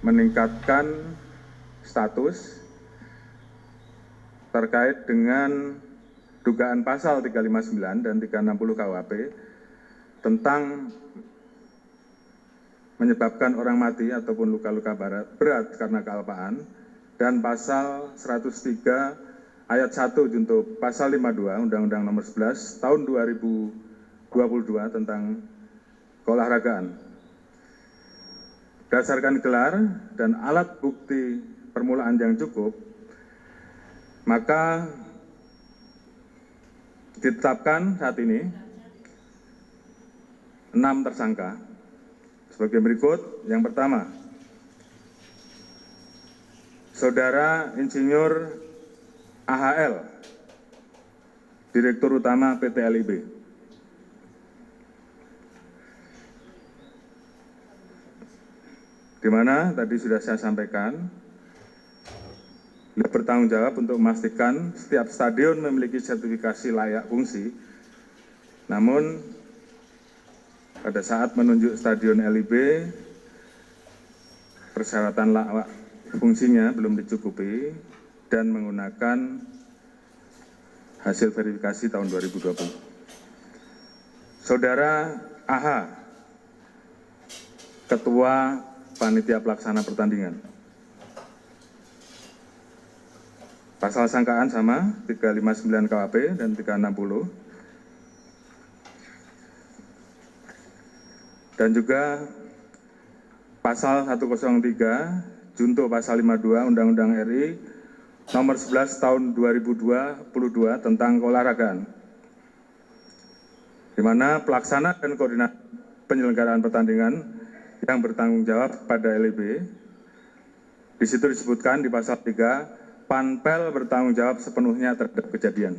meningkatkan status terkait dengan dugaan pasal 359 dan 360 KUHP tentang menyebabkan orang mati ataupun luka-luka berat karena kealpaan, dan pasal 103 ayat 1 junto pasal 52 Undang-Undang Nomor 11 Tahun 2022 tentang keolahragaan. Berdasarkan gelar dan alat bukti permulaan yang cukup, maka ditetapkan saat ini 6 tersangka sebagai berikut. Yang pertama, Saudara Insinyur AHL, Direktur Utama PT LIB. Di mana tadi sudah saya sampaikan, beliau bertanggung jawab untuk memastikan setiap stadion memiliki sertifikasi layak fungsi. Namun pada saat menunjuk stadion LIB, persyaratan layak fungsinya belum dicukupi dan menggunakan hasil verifikasi tahun 2020. Saudara AH, Ketua Panitia Pelaksana Pertandingan. Pasal sangkaan sama, 359 KUHP dan 360. Dan juga pasal 103 junto pasal 52 Undang-Undang RI Nomor 11 Tahun 2022 tentang keolahragaan, di mana pelaksana dan koordinator penyelenggaraan pertandingan yang bertanggung jawab pada LIB. Di situ disebutkan di pasal 3, Panpel bertanggung jawab sepenuhnya terhadap kejadian.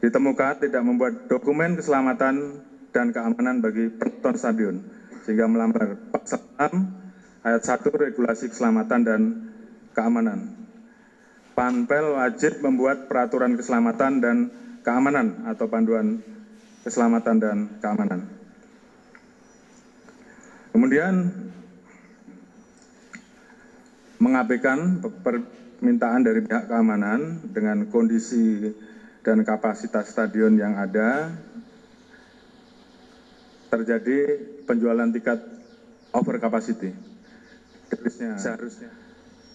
Ditemukan tidak membuat dokumen keselamatan dan keamanan bagi penonton stadion, sehingga melanggar pasal 6 ayat 1 Regulasi Keselamatan dan Keamanan. Panpel wajib membuat peraturan keselamatan dan keamanan atau panduan keselamatan dan keamanan. Kemudian mengabaikan permintaan dari pihak keamanan dengan kondisi dan kapasitas stadion yang ada, terjadi penjualan tiket over capacity. Seharusnya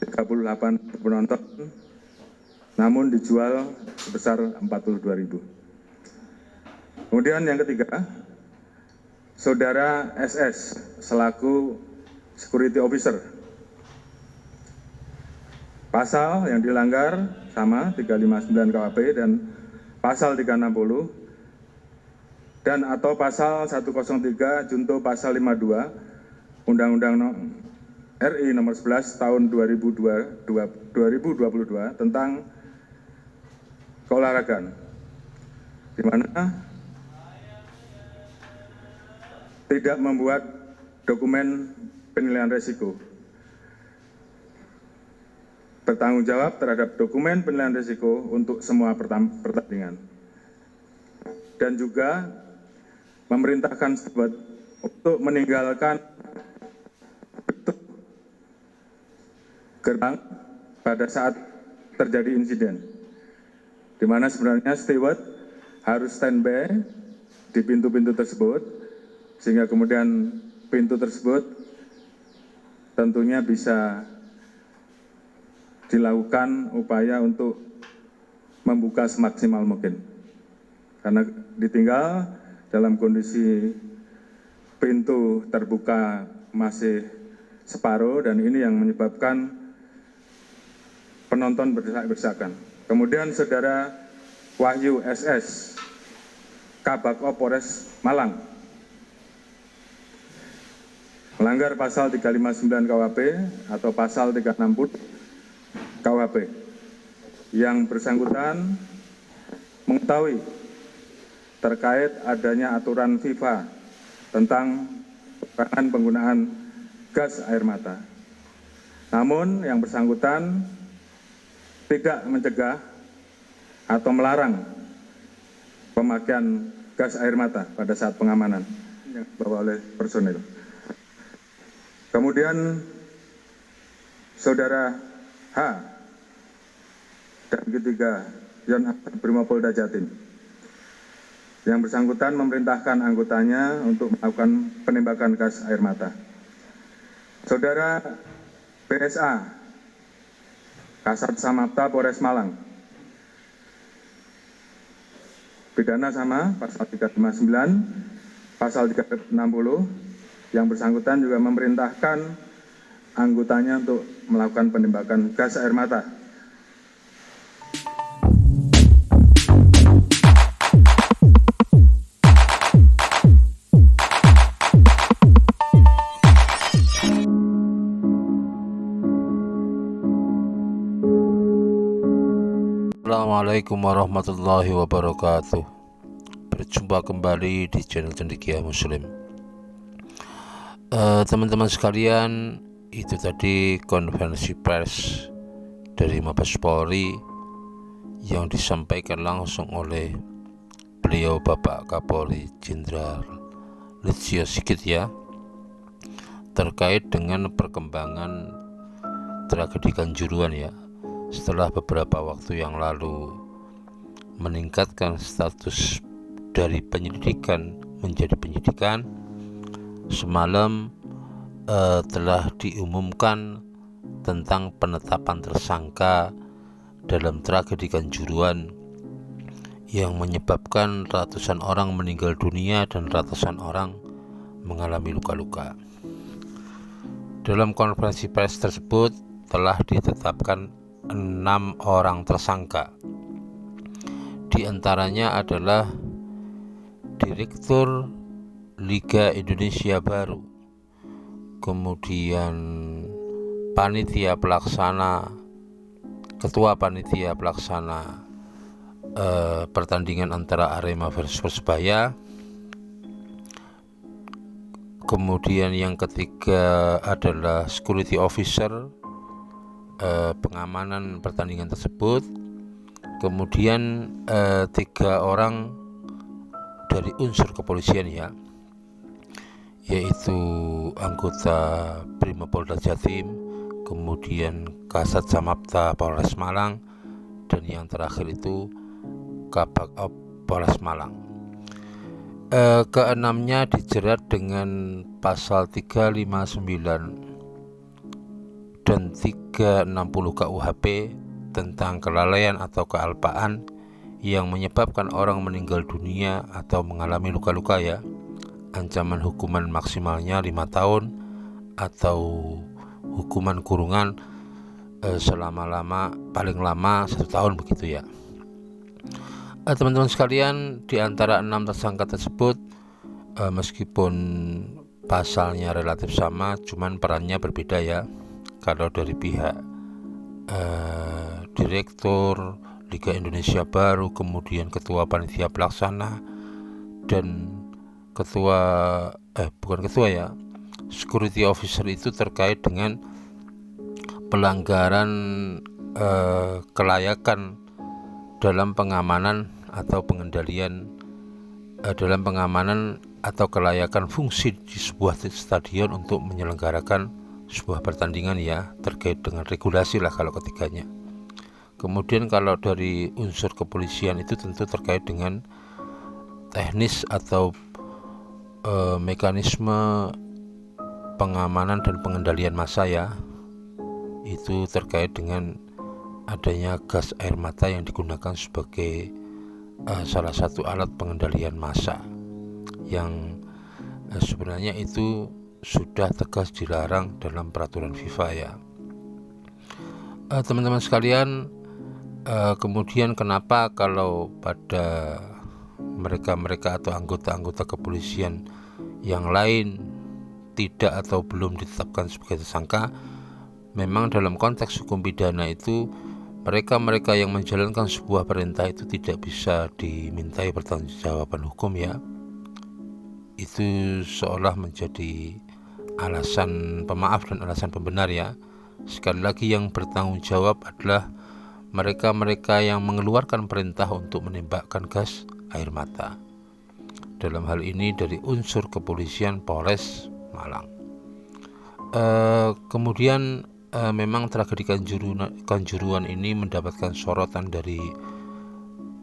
38 penonton, namun dijual sebesar 42.000. Kemudian yang ketiga, Saudara SS selaku security officer. Pasal yang dilanggar sama 359 KUHP dan pasal 360 dan atau pasal 103 junto pasal 52 Undang-Undang RI Nomor 11 Tahun 2022 tentang keolahragaan, di mana tidak membuat dokumen penilaian risiko, bertanggung jawab terhadap dokumen penilaian risiko untuk semua pertandingan, dan juga memerintahkan untuk meninggalkan gerbang pada saat terjadi insiden, di mana sebenarnya steward harus standby di pintu-pintu tersebut, sehingga kemudian pintu tersebut tentunya bisa dilakukan upaya untuk membuka semaksimal mungkin. Karena ditinggal dalam kondisi pintu terbuka masih separuh, dan ini yang menyebabkan penonton berdesak-desakan. Kemudian Saudara Wahyu SS, Kabak Polres Malang, melanggar pasal 359 KUHP atau pasal 360 KUHP. Yang bersangkutan mengetahui terkait adanya aturan FIFA tentang penggunaan gas air mata. Namun yang bersangkutan tidak mencegah atau melarang pemakaian gas air mata pada saat pengamanan yang dibawa oleh personil. Kemudian Saudara H dan ketiga Yon Brimopolda Jatim. Yang bersangkutan memerintahkan anggotanya untuk melakukan penembakan gas air mata. Saudara BSA, Kasat Samapta Polres Malang. Pidana sama, pasal 359, pasal 360, yang bersangkutan juga memerintahkan anggotanya untuk melakukan penembakan gas air mata. Assalamualaikum warahmatullahi wabarakatuh. Berjumpa kembali di channel Cendekia Muslim. Teman-teman sekalian, itu tadi konferensi pers dari Mabes Polri yang disampaikan langsung oleh beliau Bapak Kapolri Jenderal Listio Sigit ya, terkait dengan perkembangan tragedi Kanjuruhan ya, setelah beberapa waktu yang lalu meningkatkan status dari penyelidikan menjadi penyidikan. Semalam telah diumumkan tentang penetapan tersangka dalam tragedi Kanjuruhan yang menyebabkan ratusan orang meninggal dunia dan ratusan orang mengalami luka-luka. Dalam konferensi pers tersebut telah ditetapkan 6 orang tersangka. Di antaranya adalah Direktur Liga Indonesia Baru, kemudian Ketua Panitia Pelaksana pertandingan antara Arema versus Persebaya. Kemudian yang ketiga adalah Security Officer, pengamanan pertandingan tersebut. Kemudian 3 orang dari unsur kepolisian ya, yaitu anggota Brimopolda Jatim, kemudian Kasat Samapta Polres Malang, dan yang terakhir itu Kabak Op Polres Malang. Keenamnya dijerat dengan pasal 359 dan 360 KUHP tentang kelalaian atau kealpaan yang menyebabkan orang meninggal dunia atau mengalami luka-luka ya. Ancaman hukuman maksimalnya 5 tahun atau hukuman kurungan paling lama 1 tahun begitu ya. Teman-teman sekalian, di antara 6 tersangka tersebut meskipun pasalnya relatif sama, cuman perannya berbeda ya. Kalau dari pihak Direktur Liga Indonesia Baru, kemudian Ketua Panitia Pelaksana, dan Security Officer itu terkait dengan pelanggaran kelayakan dalam pengamanan atau pengendalian dalam pengamanan atau kelayakan fungsi di sebuah stadion untuk menyelenggarakan sebuah pertandingan ya, terkait dengan regulasi lah kalau ketiganya. Kemudian kalau dari unsur kepolisian itu tentu terkait dengan teknis atau mekanisme pengamanan dan pengendalian massa ya, itu terkait dengan adanya gas air mata yang digunakan sebagai salah satu alat pengendalian massa yang sebenarnya itu sudah tegas dilarang dalam peraturan FIFA ya. Teman-teman sekalian, kemudian kenapa kalau pada mereka atau anggota-anggota kepolisian yang lain tidak atau belum ditetapkan sebagai tersangka? Memang dalam konteks hukum pidana itu mereka yang menjalankan sebuah perintah itu tidak bisa dimintai pertanggungjawaban hukum ya. Itu seolah menjadi alasan pemaaf dan alasan pembenar ya. Sekali lagi yang bertanggung jawab adalah mereka yang mengeluarkan perintah untuk menembakkan gas air mata. Dalam hal ini dari unsur kepolisian Polres Malang. Kemudian memang tragedi Kanjuruhan ini mendapatkan sorotan dari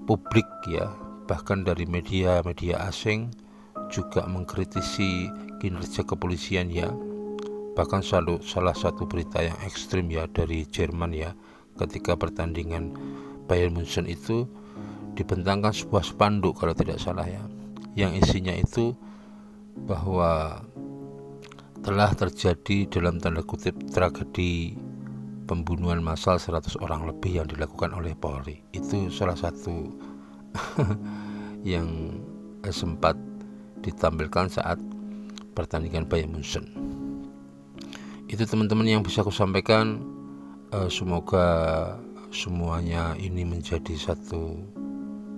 publik ya, bahkan dari media asing juga mengkritisi kinerja kepolisian ya. Bahkan salah satu berita yang ekstrim ya dari Jerman ya, ketika pertandingan Bayern Munchen itu dibentangkan sebuah spanduk kalau tidak salah ya, yang isinya itu bahwa telah terjadi dalam tanda kutip tragedi pembunuhan massal 100 orang lebih yang dilakukan oleh Polri. Itu salah satu yang sempat ditampilkan saat pertandingan Bayern Munchen. Itu teman-teman yang bisa aku sampaikan. Semoga semuanya ini menjadi satu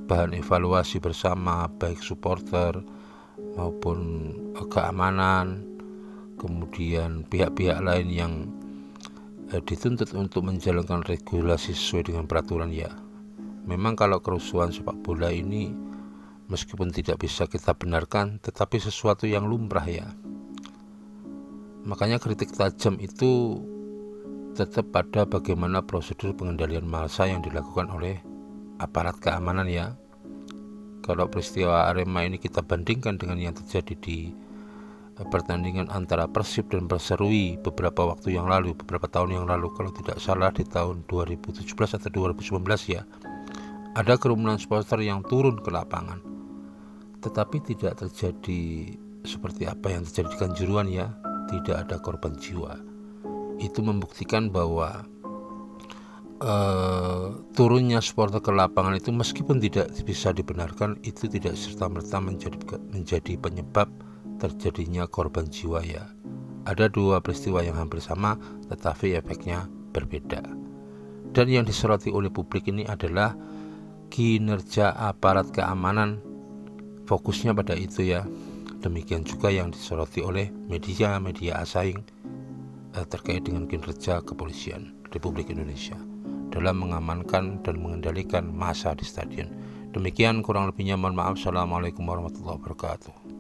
bahan evaluasi bersama, baik supporter maupun keamanan, kemudian pihak-pihak lain yang dituntut untuk menjalankan regulasi sesuai dengan peraturan ya. Memang kalau kerusuhan sepak bola ini meskipun tidak bisa kita benarkan, tetapi sesuatu yang lumrah ya. Makanya kritik tajam itu tetap pada bagaimana prosedur pengendalian massa yang dilakukan oleh aparat keamanan ya. Kalau peristiwa Arema ini kita bandingkan dengan yang terjadi di pertandingan antara Persib dan Perserui beberapa tahun yang lalu, kalau tidak salah di tahun 2017 atau 2019 ya, ada kerumunan supporter yang turun ke lapangan, tetapi tidak terjadi seperti apa yang terjadi di Kanjuruhan ya, tidak ada korban jiwa. Itu membuktikan bahwa turunnya supporter ke lapangan itu meskipun tidak bisa dibenarkan, itu tidak serta-merta menjadi penyebab terjadinya korban jiwa ya. Ada dua peristiwa yang hampir sama tetapi efeknya berbeda. Dan yang disoroti oleh publik ini adalah kinerja aparat keamanan, fokusnya pada itu ya. Demikian juga yang disoroti oleh media asing terkait dengan kinerja kepolisian Republik Indonesia dalam mengamankan dan mengendalikan massa di stadion. Demikian kurang lebihnya, mohon maaf. Assalamualaikum warahmatullahi wabarakatuh.